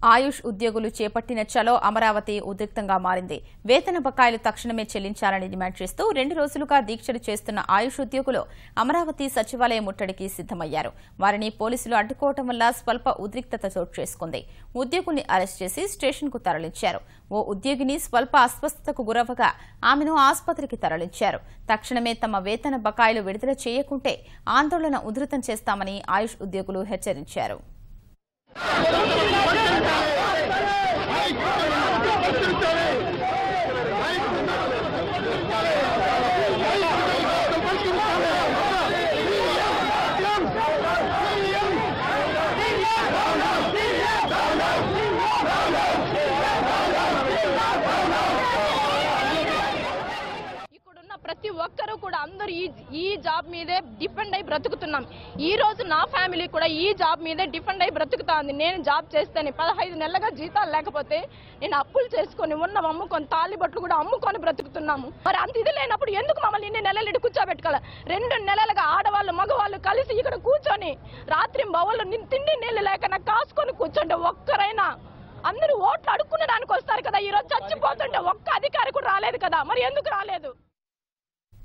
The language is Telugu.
ఆయుష్ ఉద్యోగులు చేపట్టిన చలో అమరావతి ఉద్రిక్తంగా మారింది. వేతన బకాయిలు తక్షణమే చెల్లించాలని డిమాండ్ చేస్తూ 2 రోజులుగా దీక్షలు చేస్తున్న ఆయుష్ ఉద్యోగులు అమరావతి సచివాలయ ముట్టడికి సిద్దమయ్యారు. వారిని పోలీసులు అడ్డుకోవడం వల్ల స్వల్ప ఉద్రిక్తత చోటు చేసుకుంది. ఉద్యోగుల్ని అరెస్ట్ చేసి స్టేషన్కు తరలించారు. ఓ ఉద్యోగిని స్వల్ప అస్వస్థతకు గురవగా ఆమెను ఆసుపత్రికి తరలించారు. తక్షణమే తమ వేతన బకాయిలు విడుదల చేయకుంటే ఆందోళన ఉధృతం చేస్తామని ఆయుష్ ఉద్యోగులు హెచ్చరించారు. ప్రతి ఒక్కరూ కూడా అందరూ ఈ జాబ్ మీదే డిపెండ్ అయి బ్రతుకుతున్నాం. ఈ రోజు నా ఫ్యామిలీ కూడా ఈ జాబ్ మీదే డిపెండ్ అయి బ్రతుకుతా ఉంది. నేను జాబ్ చేస్తేనే 15 నెలలుగా జీతాలు లేకపోతే నేను అప్పులు చేసుకొని ఉన్నవి అమ్ముకొని తాళిబట్లు కూడా అమ్ముకొని బ్రతుకుతున్నాము. మరి అంత ఇది లేనప్పుడు ఎందుకు మమ్మల్ని ఇన్ని నెలలు ఇటు కూర్చోబెట్టుకోవాలి? 2 నెలలుగా ఆడవాళ్ళు మగవాళ్ళు కలిసి ఇక్కడ కూర్చొని రాత్రి బౌళ్ళు తిండి నీళ్ళు లేక కాసుకొని కూర్చోండి. ఒక్కరైనా అందరూ ఓట్లు అడుక్కునే దానికి వస్తారు కదా. ఈ రోజు చచ్చిపోతుంటే ఒక్క అధికారి కూడా రాలేదు కదా. మరి ఎందుకు రాలేదు?